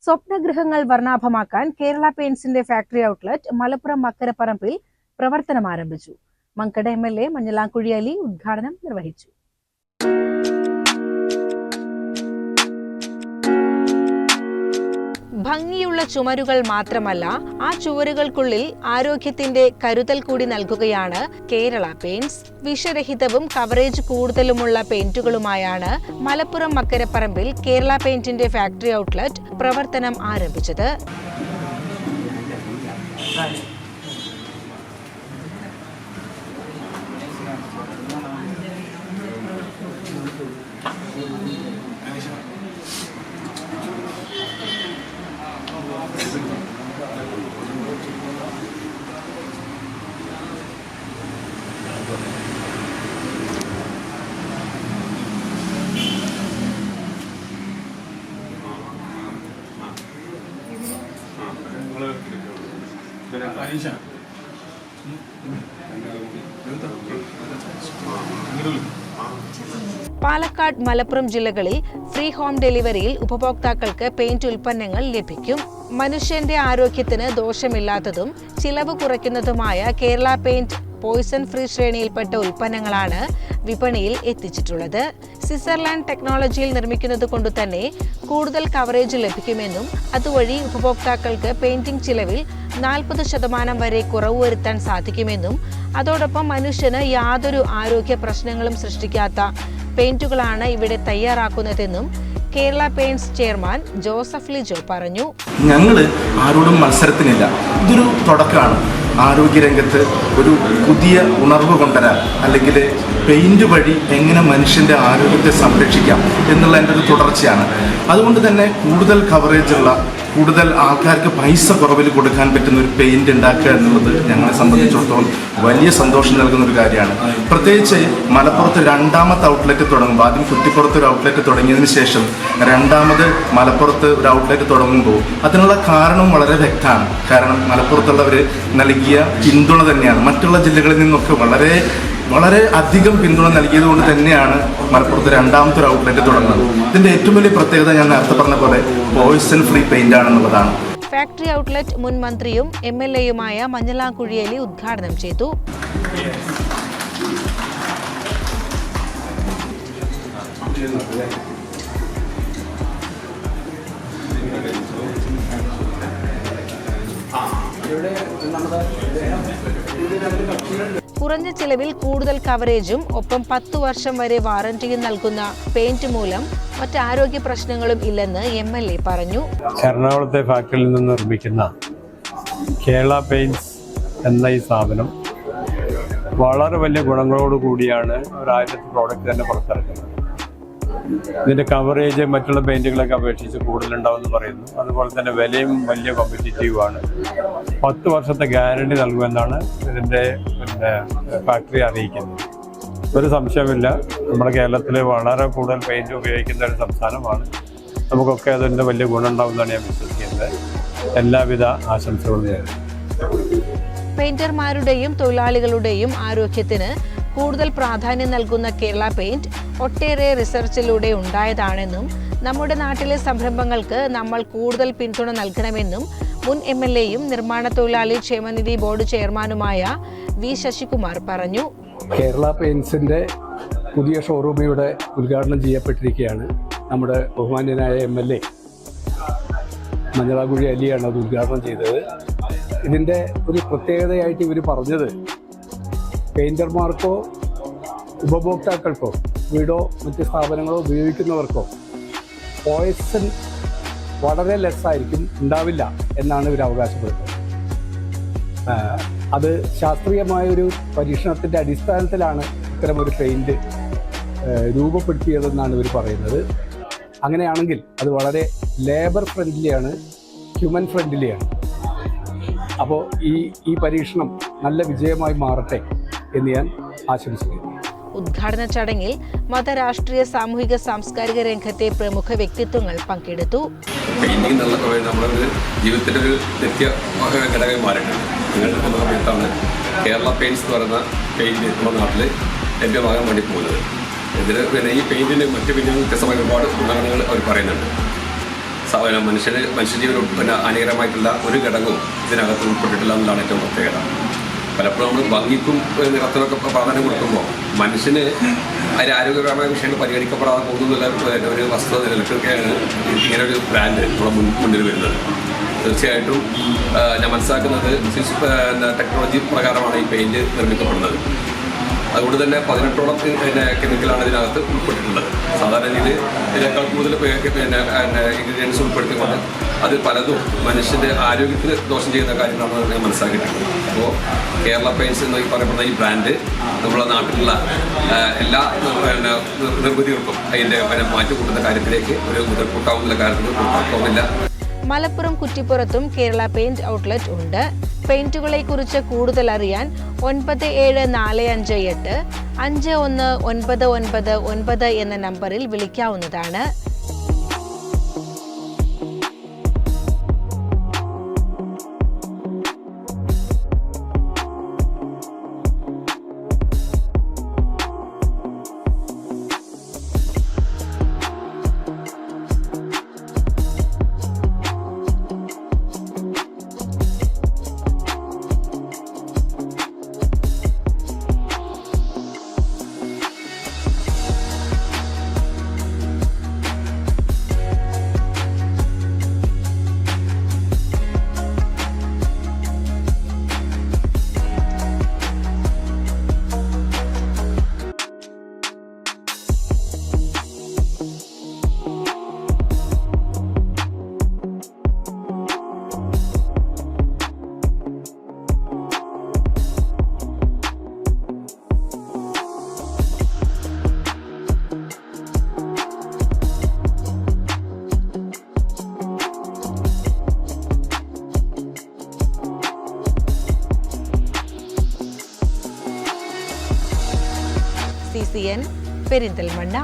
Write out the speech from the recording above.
സ്വപ്നഗൃഹങ്ങൾ വർണ്ണാഭമാക്കാൻ Kerala പെയിന്റ്സിന്റെ factory outlet Malappuram മക്കരപ്പറമ്പിൽ പ്രവർത്തനം ആരംഭിച്ചു. Mankada MLA Manjalamkuzhi Ali ഉദ്ഘാടനം നിർവഹിച്ചു. ഭംഗിയുള്ള ചുമരുകൾ മാത്രമല്ല, ആ ചുവരുകൾക്കുള്ളിൽ ആരോഗ്യത്തിന്റെ കരുതൽ കൂടി നൽകുകയാണ് കേരള പെയിന്റ്സ്. വിഷരഹിതവും കവറേജ് കൂടുതലുമുള്ള പെയിന്റുകളുമായാണ് മലപ്പുറം മക്കരപ്പറമ്പിൽ കേരള പെയിന്റിന്റെ ഫാക്ടറി ഔട്ട്ലെറ്റ് പ്രവർത്തനം ആരംഭിച്ചത്. പാലക്കാട്, മലപ്പുറം ജില്ലകളിൽ ഫ്രീ ഹോം ഡെലിവറിയിൽ ഉപഭോക്താക്കൾക്ക് പെയിന്റ് ഉൽപ്പന്നങ്ങൾ ലഭിക്കും. മനുഷ്യന്റെ ആരോഗ്യത്തിന് ദോഷമില്ലാത്തതും ചിലവ് കുറയ്ക്കുന്നതുമായ കേരള പെയിന്റ് പോയിസൺ ഫ്രീ ശ്രേണിയിൽപ്പെട്ട ഉൽപ്പന്നങ്ങളാണ് വിപണിയിൽ എത്തിച്ചിട്ടുള്ളത്. സ്വിറ്റ്സർലാൻഡ് ടെക്നോളജിയിൽ നിർമ്മിക്കുന്നത് കൊണ്ട് തന്നെ കൂടുതൽ കവറേജ് ലഭിക്കുമെന്നും അതുവഴി ഉപഭോക്താക്കൾക്ക് പെയിന്റിംഗ് ചിലവിൽ 40% വരെ കുറവ് വരുത്താൻ സാധിക്കുമെന്നും അതോടൊപ്പം മനുഷ്യന് യാതൊരു ആരോഗ്യ പ്രശ്നങ്ങളും സൃഷ്ടിക്കാത്ത പെയിന്റുകളാണ് ഇവിടെ തയ്യാറാക്കുന്നതെന്നും കേരള പെയിന്റ്സ് ചെയർമാൻ ജോസഫ് ലിജോ പറഞ്ഞു. ഞങ്ങൾ ആരോടും മത്സരത്തിനില്ല. ഇതൊരു തുടക്കമാണ്. ആരോഗ്യരംഗത്ത് ഒരു പുതിയ ഉണർവ് കൊണ്ടുവരാൻ, അല്ലെങ്കിൽ പെയിന്റ് വഴി എങ്ങനെ മനുഷ്യൻ്റെ ആരോഗ്യത്തെ സംരക്ഷിക്കാം എന്നുള്ള എൻ്റെ ഒരു തുടർച്ചയാണ്. അതുകൊണ്ട് തന്നെ കൂടുതൽ കവറേജുള്ള, കൂടുതൽ ആൾക്കാർക്ക് പൈസ കുറവിൽ കൊടുക്കാൻ പറ്റുന്ന ഒരു പെയിന്റ് ഉണ്ടാക്കുക എന്നുള്ളത് ഞങ്ങളെ സംബന്ധിച്ചിടത്തോളം വലിയ സന്തോഷം നൽകുന്ന ഒരു കാര്യമാണ്. പ്രത്യേകിച്ച് മലപ്പുറത്ത് രണ്ടാമത്തെ ഔട്ട്ലെറ്റ് തുടങ്ങുമ്പോൾ, ആദ്യം കുറ്റിപ്പുറത്ത് ഒരു ഔട്ട്ലെറ്റ് തുടങ്ങിയതിന് ശേഷം രണ്ടാമത് മലപ്പുറത്ത് ഒരു ഔട്ട്ലെറ്റ് തുടങ്ങുമ്പോൾ അതിനുള്ള കാരണം വളരെ വ്യക്തമാണ്. കാരണം മലപ്പുറത്തുള്ളവർ നൽകിയ പിന്തുണ തന്നെയാണ്. മറ്റുള്ള ജില്ലകളിൽ നിന്നൊക്കെ വളരെ അധികം പിന്തുണ നൽകിയത് കൊണ്ട് തന്നെയാണ് മലപ്പുറത്ത് രണ്ടാമത്തെ ഒരു ഔട്ട്ലെറ്റ് തുടങ്ങുന്നത്. ഇതിന്റെ ഏറ്റവും വലിയ പ്രത്യേകത ഞാൻ നേരത്തെ പറഞ്ഞ പോലെ പോയിസൺ ഫ്രീ പെയിന്റ് ആണെന്നുള്ളതാണ്. ഫാക്ടറി ഔട്ട്ലെറ്റ് മുൻ മന്ത്രിയും MLAയുമായ മഞ്ഞളാംകുഴി അലി ഉദ്ഘാടനം ചെയ്തു. കുറഞ്ഞ ചിലവിൽ കൂടുതൽ കവറേജും ഒപ്പം 10 വർഷം വരെ വാറന്റിയും നൽകുന്ന പെയിന്റ് മൂലം മറ്റ് ആരോഗ്യ പ്രശ്നങ്ങളും ഇല്ലെന്ന് MLA പറഞ്ഞു. എറണാകുളത്തെ ഫാക്ടറിയിൽ നിന്ന് നിർമ്മിക്കുന്ന കേരള പെയിന്റ്സ് എന്ന ഈ സ്ഥാപനം വളരെ വലിയ ഗുണങ്ങളോട് കൂടിയാണ് ഒരു 1000 പ്രോഡക്റ്റ് തന്നെ പുറത്തിറക്കുന്നത്. ഇതിൻ്റെ കവറേജ് മറ്റുള്ള പെയിന്റുകളൊക്കെ അപേക്ഷിച്ച് കൂടുതലുണ്ടാവുമെന്ന് പറയുന്നു. അതുപോലെ തന്നെ വിലയും വലിയ കോമ്പറ്റീറ്റീവാണ്. 10 വർഷത്തെ ഗ്യാരണ്ടി നൽകുമെന്നാണ് ഇതിൻ്റെ ഫാക്ടറി അറിയിക്കുന്നത്. ഒരു സംശയമില്ല, നമ്മുടെ കേരളത്തിൽ വളരെ കൂടുതൽ പെയിന്റ് ഉപയോഗിക്കുന്ന ഒരു സംസ്ഥാനമാണ്. നമുക്കൊക്കെ അതിൻ്റെ വലിയ ഗുണം ഉണ്ടാവുമെന്നാണ് ഞാൻ വിശ്വസിക്കുന്നത്. എല്ലാവിധ ആശംസകളും നേരുന്നു. പെയിന്റർമാരുടെയും തൊഴിലാളികളുടെയും ആരോഗ്യത്തിന് കൂടുതൽ പ്രാധാന്യം നൽകുന്ന കേരള പെയിന്റ് ഒട്ടേറെ റിസർച്ചിലൂടെ ഉണ്ടായതാണെന്നും നമ്മുടെ നാട്ടിലെ സംരംഭങ്ങൾക്ക് നമ്മൾ കൂടുതൽ പിന്തുണ നൽകണമെന്നും മുൻ MLAയും നിർമ്മാണ തൊഴിലാളി ക്ഷേമനിധി ബോർഡ് ചെയർമാനുമായ V ശശികുമാർ പറഞ്ഞു. കേരള പെയിന്റ്സിന്റെ പുതിയ ഷോറൂം ഇവിടെ ഉദ്ഘാടനം ചെയ്യപ്പെട്ടിരിക്കുകയാണ്. നമ്മുടെ ബഹുമാന്യനായ MLA മഞ്ഞളാംകുഴി അലിയാണ് അത് ഉദ്ഘാടനം ചെയ്തത്. ഇതിൻ്റെ ഒരു പ്രത്യേകതയായിട്ട് ഇവർ പറഞ്ഞത്, പെയിന്റർമാർക്കോ ഉപഭോക്താക്കൾക്കോ വീടോ മറ്റ് സ്ഥാപനങ്ങളോ ഉപയോഗിക്കുന്നവർക്കോ പോയിസൺ വളരെ ലെസ്സായിരിക്കും, ഉണ്ടാവില്ല എന്നാണ് ഇവർ അവകാശപ്പെടുന്നത്. അത് ശാസ്ത്രീയമായൊരു പരീക്ഷണത്തിൻ്റെ അടിസ്ഥാനത്തിലാണ് ഇത്തരമൊരു പെയിൻറ്റ് രൂപപ്പെടുത്തിയതെന്നാണ് ഇവർ പറയുന്നത്. അങ്ങനെയാണെങ്കിൽ അത് വളരെ ലേബർ ഫ്രണ്ട്ലിയാണ്, ഹ്യൂമൻ ഫ്രണ്ട്ലിയാണ്. അപ്പോൾ ഈ പരീക്ഷണം നല്ല വിജയമായി മാറട്ടെ എന്ന് ഞാൻ ആശംസിക്കുന്നു. ഉദ്ഘാടന ചടങ്ങിൽ മതരാഷ്ട്രീയ സാമൂഹിക സാംസ്കാരിക രംഗത്തെ പ്രമുഖ വ്യക്തിത്വങ്ങൾ പങ്കെടുത്തു. പെയിന്റിംഗ് നമ്മുടെ ജീവിതത്തിൻ്റെ ഒരു നിത്യ ഘടകമായി മാറിയിട്ടുണ്ട്. നിങ്ങളുടെ സമയത്താണ് കേരള പെയിന്റ്സ് എന്ന് പറയുന്ന പെയിന്റ് നമ്മുടെ നാട്ടിൽ ലഭ്യമാകാൻ വേണ്ടി പോകുന്നത്. ഇതിന് പിന്നെ ഈ പെയിന്റിന് മറ്റു പിന്നെ വ്യത്യസ്തമായ ഒരുപാട് ഗുണഗണങ്ങൾ അവർ പറയുന്നുണ്ട്. മനുഷ്യജീവന് പിന്നെ ഹാനികരമായിട്ടുള്ള ഒരു ഘടകവും ഇതിനകത്ത് ഉൾപ്പെട്ടിട്ടില്ല എന്നുള്ളതാണ് ഏറ്റവും പ്രത്യേകത. പലപ്പോഴും നമ്മൾ ഭംഗിക്കും നിറത്തിനൊക്കെ പ്രാധാന്യം കൊടുക്കുമ്പോൾ മനുഷ്യന് അതിന് ആരോഗ്യപരമായ വിഷയങ്ങൾ പരിഗണിക്കപ്പെടാതെ പോകുന്നുള്ള ഒരു വസ്തുത നിലനിൽക്കുകയാണ് ഇങ്ങനെ ഒരു ബ്രാൻഡ് നമ്മുടെ മുന്നിൽ വരുന്നത്. തീർച്ചയായിട്ടും ഞാൻ മനസ്സിലാക്കുന്നത് ടെക്നോളജി പ്രകാരമാണ് ഈ പെയിൻറ്റ് നിർമ്മിക്കപ്പെടുന്നത്. അതുകൊണ്ട് തന്നെ 18ഓളം കെമിക്കലാണ് ഇതിനകത്ത് ഉൾപ്പെട്ടിട്ടുള്ളത്. സാധാരണ രീതിയിൽ ഇതിനേക്കാൾ കൂടുതൽ ഇൻഗ്രീഡിയൻസ് ഉൾപ്പെടുത്തിക്കൊണ്ട് അത് പലതും മനുഷ്യൻ്റെ ആരോഗ്യത്തിന് ദോഷം ചെയ്യുന്ന കാര്യങ്ങളാണ് ഞാൻ മനസ്സിലാക്കിയിട്ടുള്ളത്. അപ്പോൾ കേരള പെയിൻറ്റ്സ് എന്ന് പറയപ്പെടുന്ന ഈ ബ്രാൻഡ് നമ്മുടെ നാട്ടിലുള്ള എല്ലാ നിർമ്മിതികൾക്കും അതിൻ്റെ മാറ്റുകൂട്ടുന്ന കാര്യത്തിലേക്ക് ഒരു മുതൽക്കൂട്ടാവുന്ന കാര്യത്തിൽ കൂട്ടാക്കാവുന്നില്ല. മലപ്പുറം കുറ്റിപ്പുറത്തും കേരള പെയിന്റ് ഔട്ട്ലെറ്റ് ഉണ്ട്. പെയിന്റുകളെ കുറിച്ച് കൂടുതൽ അറിയാൻ 9745 519999 എന്ന നമ്പറിൽ വിളിക്കാവുന്നതാണ്. CCN പെരിന്തൽമണ്ണ.